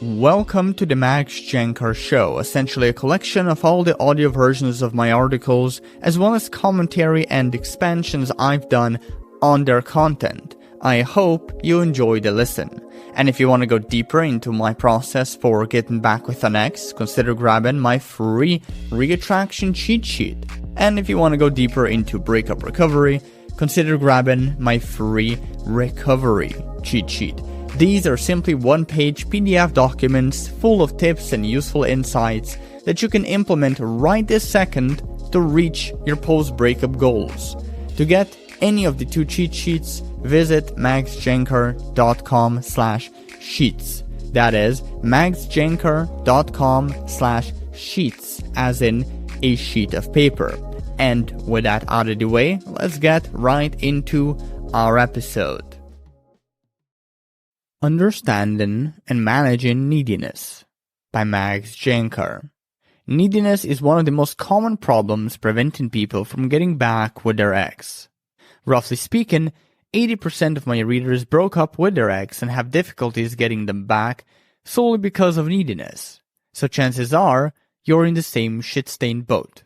Welcome to the Jancar show, essentially a collection of all the audio versions of my articles, as well as commentary and expansions I've done on their content. I hope you enjoy the listen. And if you want to go deeper into my process for getting back with an ex, consider grabbing my free reattraction cheat sheet. And if you want to go deeper into breakup recovery, consider grabbing my free recovery cheat sheet. These are simply one-page PDF documents full of tips and useful insights that you can implement right this second to reach your post-breakup goals. To get any of the two cheat sheets, visit maxjancar.com/sheets. That is maxjancar.com/sheets, as in a sheet of paper. And with that out of the way, let's get right into our episode. Understanding and Managing Neediness by Jancar. Neediness is one of the most common problems preventing people from getting back with their ex. Roughly speaking, 80% of my readers broke up with their ex and have difficulties getting them back solely because of neediness. So chances are, you're in the same shit-stained boat.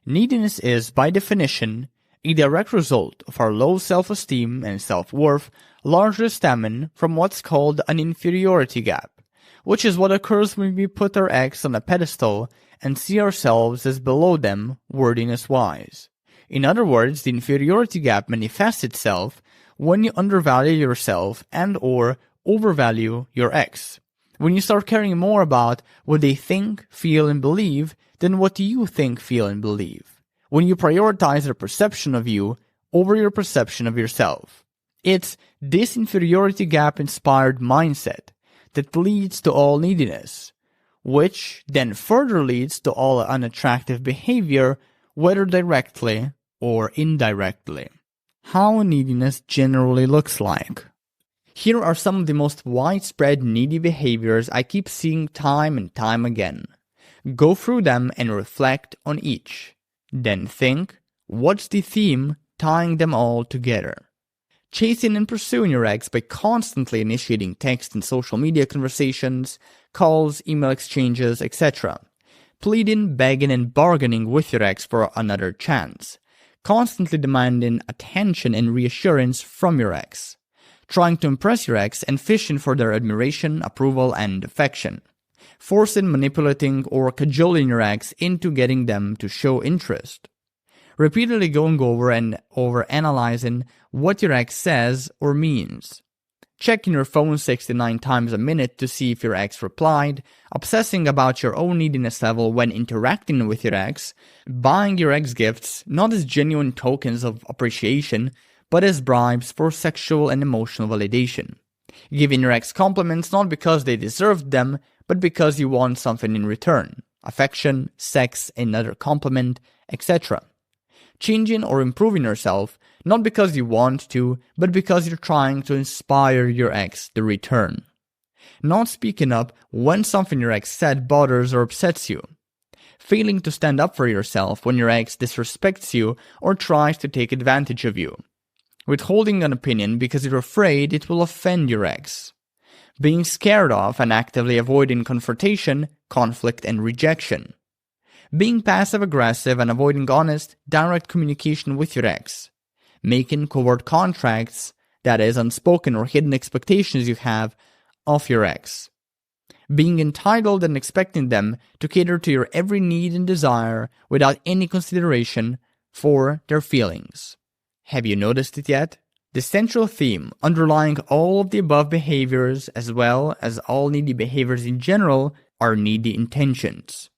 Neediness is, by definition, a direct result of our low self-esteem and self-worth, largely stemming from what's called an inferiority gap, which is what occurs when we put our ex on a pedestal and see ourselves as below them worthiness-wise. In other words, the inferiority gap manifests itself when you undervalue yourself and or overvalue your ex. When you start caring more about what they think, feel, and believe than what you think, feel, and believe. When you prioritize their perception of you over your perception of yourself. It's this inferiority gap inspired mindset that leads to all neediness, which then further leads to all unattractive behavior, whether directly or indirectly. How neediness generally looks like. Here are some of the most widespread needy behaviors I keep seeing time and time again. Go through them and reflect on each. Then think, what's the theme tying them all together? Chasing and pursuing your ex by constantly initiating text and social media conversations, calls, email exchanges, etc. Pleading, begging, and bargaining with your ex for another chance. Constantly demanding attention and reassurance from your ex. Trying to impress your ex and fishing for their admiration, approval, and affection. Forcing, manipulating, or cajoling your ex into getting them to show interest. Repeatedly going over and over-analyzing what your ex says or means. Checking your phone 69 times a minute to see if your ex replied. Obsessing about your own neediness level when interacting with your ex. Buying your ex gifts, not as genuine tokens of appreciation, but as bribes for sexual and emotional validation. Giving your ex compliments not because they deserved them, but because you want something in return. Affection, sex, another compliment, etc. Changing or improving yourself, not because you want to, but because you're trying to inspire your ex to return. Not speaking up when something your ex said bothers or upsets you. Failing to stand up for yourself when your ex disrespects you or tries to take advantage of you. Withholding an opinion because you're afraid it will offend your ex. Being scared of and actively avoiding confrontation, conflict, and rejection. Being passive-aggressive and avoiding honest, direct communication with your ex. Making covert contracts, that is, unspoken or hidden expectations you have of your ex. Being entitled and expecting them to cater to your every need and desire without any consideration for their feelings. Have you noticed it yet? The central theme underlying all of the above behaviors, as well as all needy behaviors in general, are needy intentions.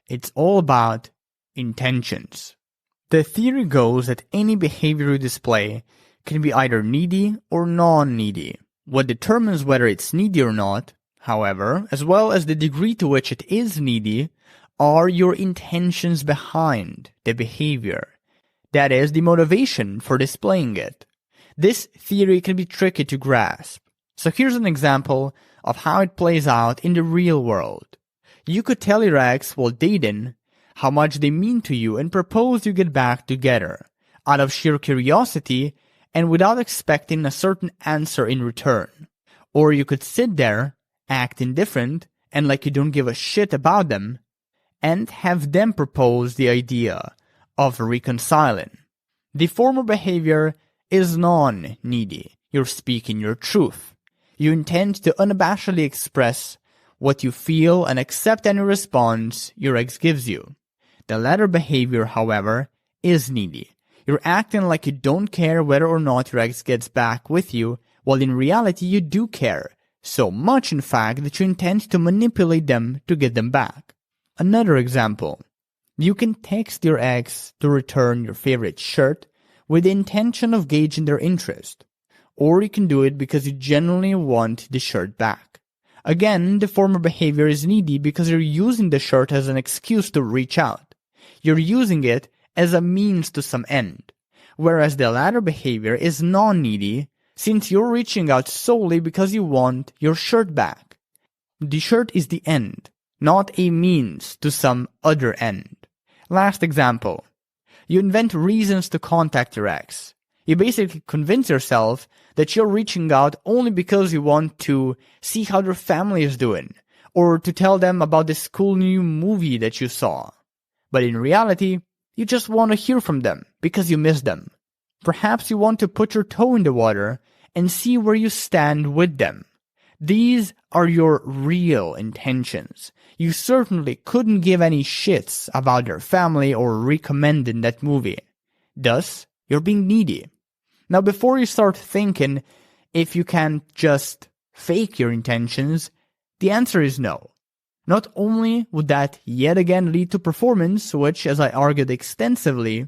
It's all about intentions. The theory goes that any behavior you display can be either needy or non-needy. What determines whether it's needy or not, however, as well as the degree to which it is needy, are your intentions behind the behavior. That is, the motivation for displaying it. This theory can be tricky to grasp. So here's an example of how it plays out in the real world. You could tell your ex while dating how much they mean to you and propose you get back together, out of sheer curiosity and without expecting a certain answer in return. Or you could sit there act indifferent and like you don't give a shit about them, and have them propose the idea of reconciling. The former behavior is non-needy. You're speaking your truth. You intend to unabashedly express what you feel and accept any response your ex gives you. The latter behavior, however, is needy. You're acting like you don't care whether or not your ex gets back with you, while in reality you do care. So much, in fact, that you intend to manipulate them to get them back. Another example. You can text your ex to return your favorite shirt with the intention of gauging their interest. Or you can do it because you genuinely want the shirt back. Again, the former behavior is needy because you're using the shirt as an excuse to reach out. You're using it as a means to some end. Whereas the latter behavior is non-needy, since you're reaching out solely because you want your shirt back. The shirt is the end, not a means to some other end. Last example. You invent reasons to contact your ex. You basically convince yourself that you're reaching out only because you want to see how their family is doing, or to tell them about this cool new movie that you saw. But in reality, you just want to hear from them because you miss them. Perhaps you want to put your toe in the water and see where you stand with them. These are your real intentions. You certainly couldn't give any shits about their family or recommending that movie. Thus, you're being needy. Now, before you start thinking if you can just fake your intentions, the answer is no. Not only would that yet again lead to performance, which, as I argued extensively,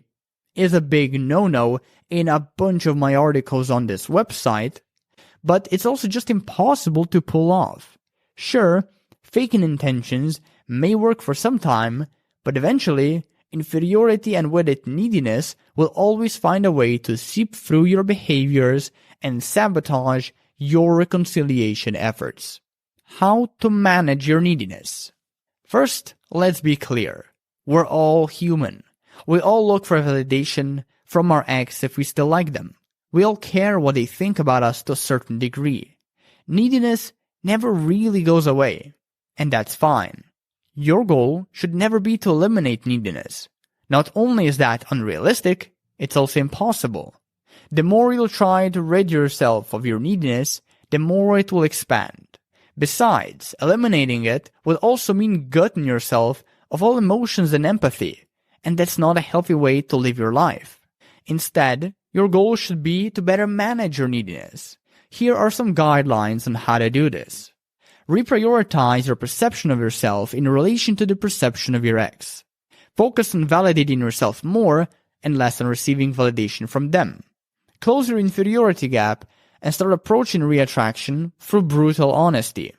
is a big no-no in a bunch of my articles on this website, but it's also just impossible to pull off. Sure, faking intentions may work for some time, but eventually, inferiority and with it neediness will always find a way to seep through your behaviors and sabotage your reconciliation efforts. How to manage your neediness? First, let's be clear. We're all human. We all look for validation from our ex if we still like them. We all care what they think about us to a certain degree. Neediness never really goes away, and that's fine. Your goal should never be to eliminate neediness. Not only is that unrealistic, it's also impossible. The more you'll try to rid yourself of your neediness, the more it will expand. Besides, eliminating it will also mean gutting yourself of all emotions and empathy, and that's not a healthy way to live your life. Instead, your goal should be to better manage your neediness. Here are some guidelines on how to do this. Reprioritize your perception of yourself in relation to the perception of your ex. Focus on validating yourself more and less on receiving validation from them. Close your inferiority gap and start approaching reattraction through brutal honesty.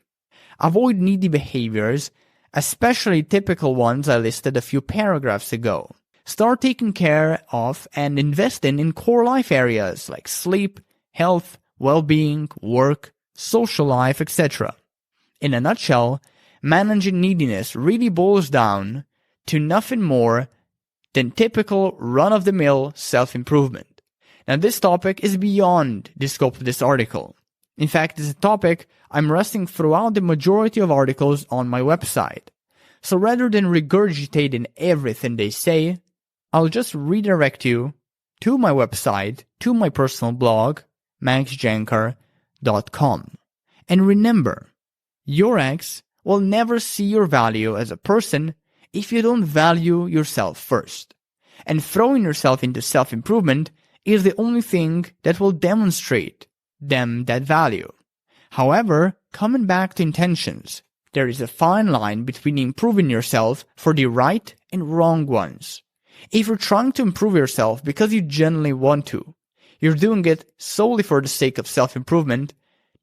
Avoid needy behaviors, especially typical ones I listed a few paragraphs ago. Start taking care of and investing in core life areas like sleep, health, well-being, work, social life, etc. In a nutshell, managing neediness really boils down to nothing more than typical run-of-the-mill self-improvement. Now, this topic is beyond the scope of this article. In fact, it's a topic I'm wrestling throughout the majority of articles on my website. So rather than regurgitating everything they say, I'll just redirect you to my website, to my personal blog, maxjancar.com. And remember, your ex will never see your value as a person if you don't value yourself first. And throwing yourself into self-improvement is the only thing that will demonstrate them that value. However, coming back to intentions, there is a fine line between improving yourself for the right and wrong ones. If you're trying to improve yourself because you genuinely want to, you're doing it solely for the sake of self-improvement,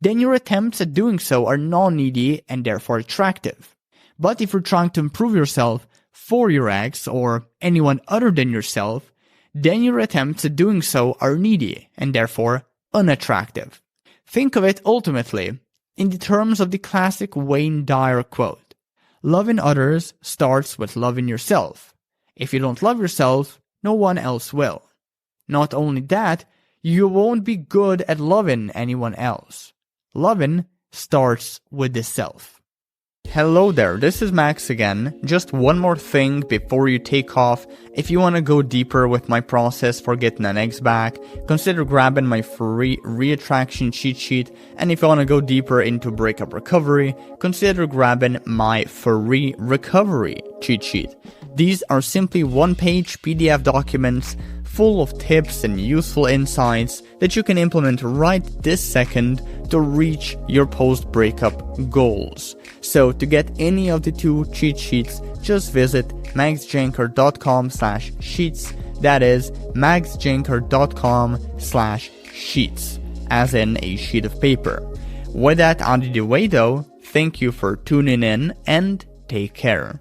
then your attempts at doing so are non-needy and therefore attractive. But if you're trying to improve yourself for your ex or anyone other than yourself, then your attempts at doing so are needy and therefore unattractive. Think of it ultimately in the terms of the classic Wayne Dyer quote, "Loving others starts with loving yourself. If you don't love yourself, no one else will." Not only that, you won't be good at loving anyone else. Loving starts with the self. Hello there, this is Max again. Just one more thing before you take off. If you want to go deeper with my process for getting an ex back, consider grabbing my free reattraction cheat sheet. And if you want to go deeper into breakup recovery, consider grabbing my free recovery cheat sheet. These are simply one-page PDF documents full of tips and useful insights that you can implement right this second to reach your post-breakup goals. So to get any of the two cheat sheets, just visit maxjancar.com/sheets. That is maxjancar.com/sheets, as in a sheet of paper. With that out of the way though, thank you for tuning in and take care.